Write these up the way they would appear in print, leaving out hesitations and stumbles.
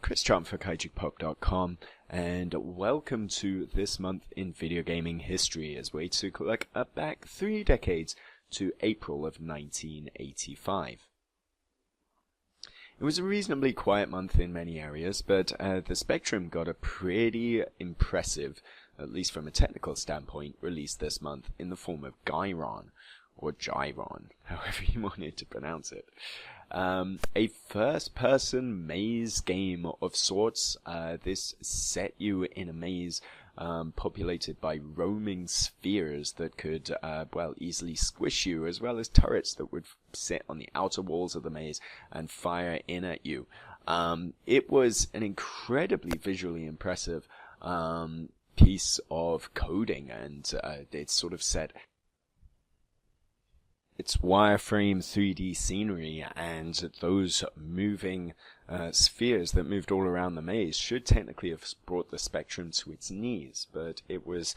Chris Trump for KaijuPop.com, and welcome to this month in video gaming history as we took a look back 3 decades to April of 1985. It was a reasonably quiet month in many areas, but the Spectrum got a pretty impressive, at least from a technical standpoint, release this month in the form of Gyron, or Gyron, however you wanted to pronounce it. A first-person maze game of sorts. This set you in a maze populated by roaming spheres that could, easily squish you, as well as turrets that would sit on the outer walls of the maze and fire in at you. It was an incredibly visually impressive piece of coding, and it sort of set its wireframe 3D scenery, and those moving spheres that moved all around the maze should technically have brought the Spectrum to its knees, but it was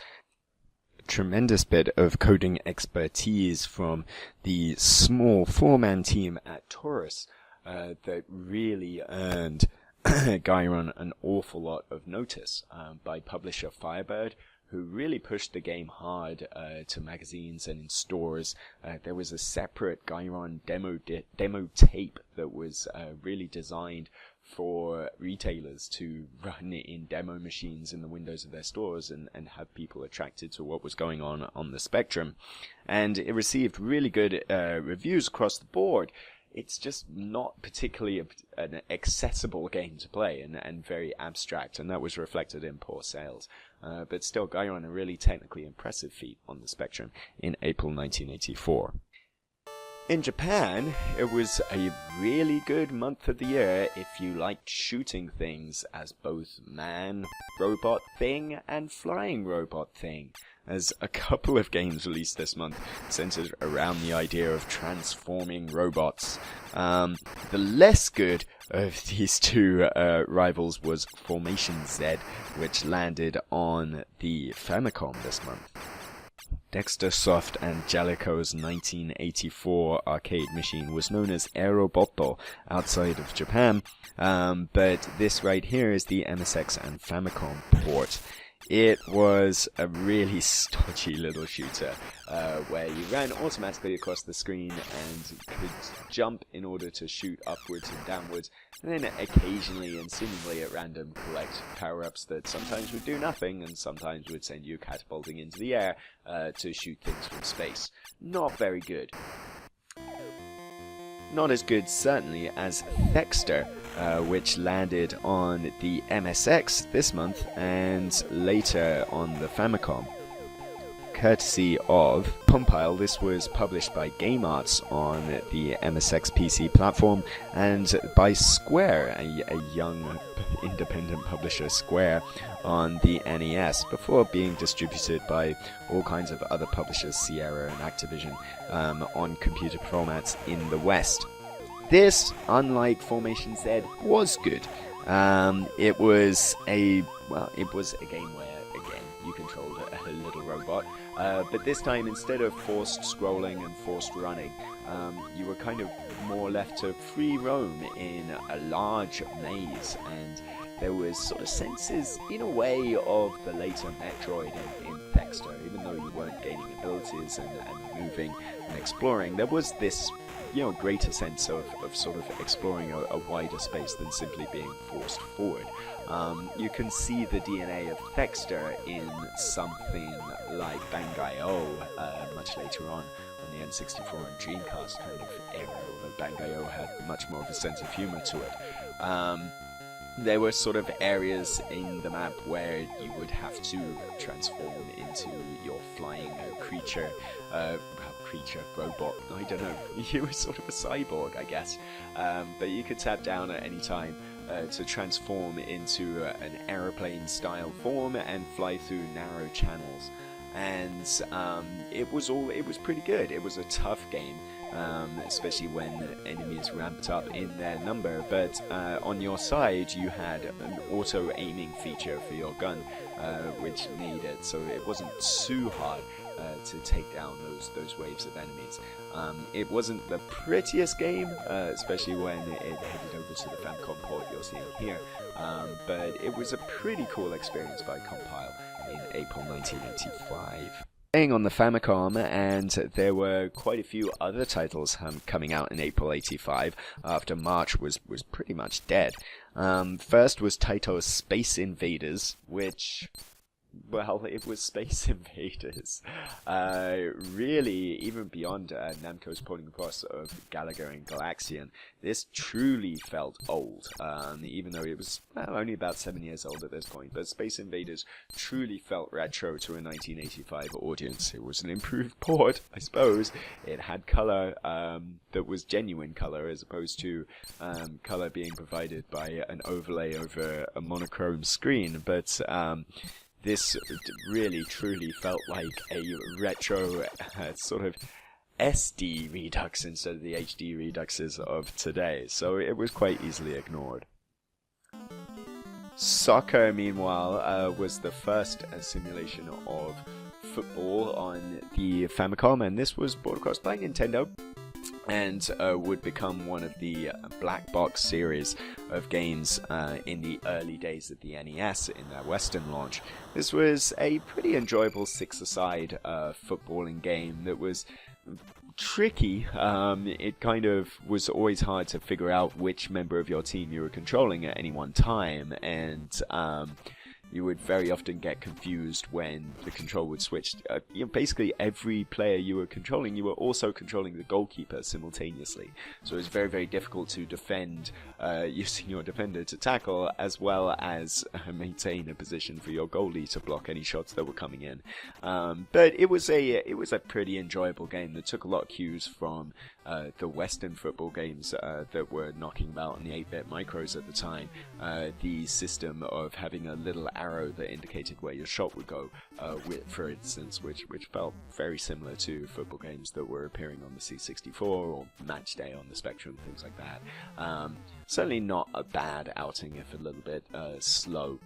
a tremendous bit of coding expertise from the small 4-man team at Taurus that really earned Gyron an awful lot of notice by publisher Firebird, who really pushed the game hard to magazines and in stores. There was a separate Gyron demo tape that was really designed for retailers to run in demo machines in the windows of their stores and have people attracted to what was going on the Spectrum. And it received really good reviews across the board. It's just not particularly an accessible game to play and very abstract, and that was reflected in poor sales. But still, Gyron, a really technically impressive feat on the Spectrum in April 1984. In Japan, it was a really good month of the year if you liked shooting things as both man-robot thing and flying robot thing, as a couple of games released this month centered around the idea of transforming robots. The less good of these two rivals was Formation Z, which landed on the Famicom this month. Thexder Soft and Jaleco's 1984 arcade machine was known as Aeroboto outside of Japan, but this right here is the MSX and Famicom port. It was a really stodgy little shooter where you ran automatically across the screen and could jump in order to shoot upwards and downwards, and then occasionally and seemingly at random collect power-ups that sometimes would do nothing and sometimes would send you catapulting into the air to shoot things from space. Not very good. Not as good, certainly, as Thexder, which landed on the MSX this month and later on the Famicom. Courtesy of Compile, this was published by Game Arts on the MSX PC platform and by Square, a young independent publisher, Square, on the NES, before being distributed by all kinds of other publishers, Sierra and Activision, on computer formats in the West. This, unlike Formation Z, was good. It was a game where, again, you controlled a little robot, but this time, instead of forced scrolling and forced running, you were kind of more left to free roam in a large maze, and there was sort of senses, in a way, of the later Metroid in Thexder. Even though you weren't gaining abilities and moving and exploring, there was this greater sense of sort of exploring a wider space than simply being forced forward. You can see the DNA of Thexder in something like Bangai-O much later on the N64 and Dreamcast kind of era, although Bangai-O had much more of a sense of humor to it. There were sort of areas in the map where you would have to transform into your flying robot, I don't know, you were sort of a cyborg, I guess, but you could tap down at any time to transform into an aeroplane style form and fly through narrow channels, and it was pretty good. It was a tough game, especially when enemies ramped up in their number, but on your side you had an auto aiming feature for your gun, which made it so it wasn't too hard to take down those waves of enemies. It wasn't the prettiest game, especially when it headed over to the Famicom port you're seeing here, but it was a pretty cool experience by Compile in April 1985. Staying on the Famicom, and there were quite a few other titles coming out in April 85 after March was pretty much dead. First was Taito's Space Invaders, which, well, it was Space Invaders. Really, even beyond Namco's pulling across of Gallagher and Galaxian, this truly felt old, even though it was only about 7 years old at this point. But Space Invaders truly felt retro to a 1985 audience. It was an improved port, I suppose. It had color that was genuine color, as opposed to color being provided by an overlay over a monochrome screen. But this really, truly felt like a retro sort of SD redux instead of the HD reduxes of today, so it was quite easily ignored. Soccer, meanwhile, was the first simulation of football on the Famicom, and this was brought across by Nintendo, and would become one of the black box series of games in the early days of the NES in their Western launch. This was a pretty enjoyable six-a-side footballing game that was tricky. It kind of was always hard to figure out which member of your team you were controlling at any one time, and you would very often get confused when the control would switch. Basically, every player you were controlling, you were also controlling the goalkeeper simultaneously. So it was very, very difficult to defend using your defender to tackle, as well as maintain a position for your goalie to block any shots that were coming in. But it was a pretty enjoyable game that took a lot of cues from the Western football games that were knocking about on the 8-bit micros at the time. The system of having a little arrow that indicated where your shot would go, for instance, which felt very similar to football games that were appearing on the C64 or Match Day on the Spectrum, things like that. Certainly not a bad outing, if a little bit slow.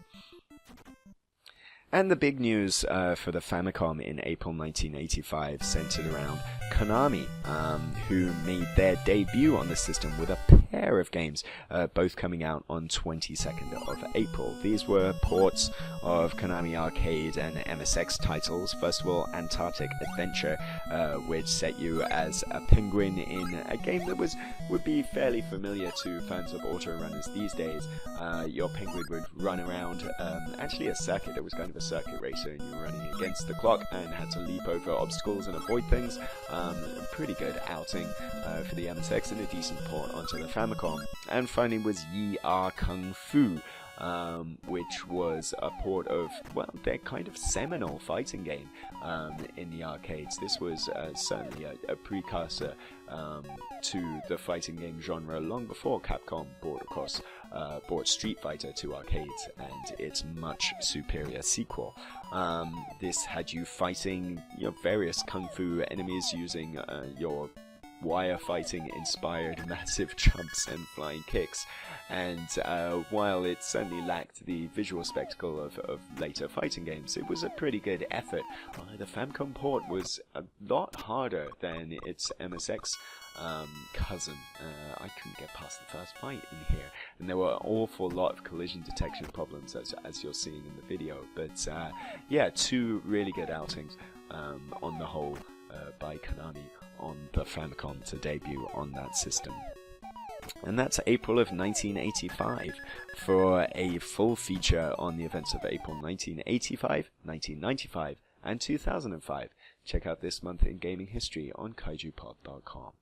And the big news for the Famicom in April 1985 centered around Konami, who made their debut on the system with a pair of games, both coming out on 22nd of April. These were ports of Konami Arcade and MSX titles. First of all, Antarctic Adventure, which set you as a penguin in a game that would be fairly familiar to fans of auto runners these days. Your penguin would run around actually a circuit. It was kind of a circuit racer, and you were running against the clock and had to leap over obstacles and avoid things. A pretty good outing for the MSX and a decent port onto the Famicom. And finally was Yi Are Kung Fu, which was a port of, well, their kind of seminal fighting game in the arcades. This was certainly a precursor to the fighting game genre long before Capcom brought Street Fighter to arcades and its much superior sequel. This had you fighting various kung fu enemies using your wire fighting inspired massive jumps and flying kicks, and while it certainly lacked the visual spectacle of later fighting games, it was a pretty good effort. The Famicom port was a lot harder than its MSX cousin. I couldn't get past the first fight in here, and there were an awful lot of collision detection problems as you're seeing in the video, but yeah, two really good outings on the whole by Konami on the Famicom to debut on that system. And that's April of 1985. For a full feature on the events of April 1985, 1995, and 2005, check out This Month in Gaming History on kaijupod.com.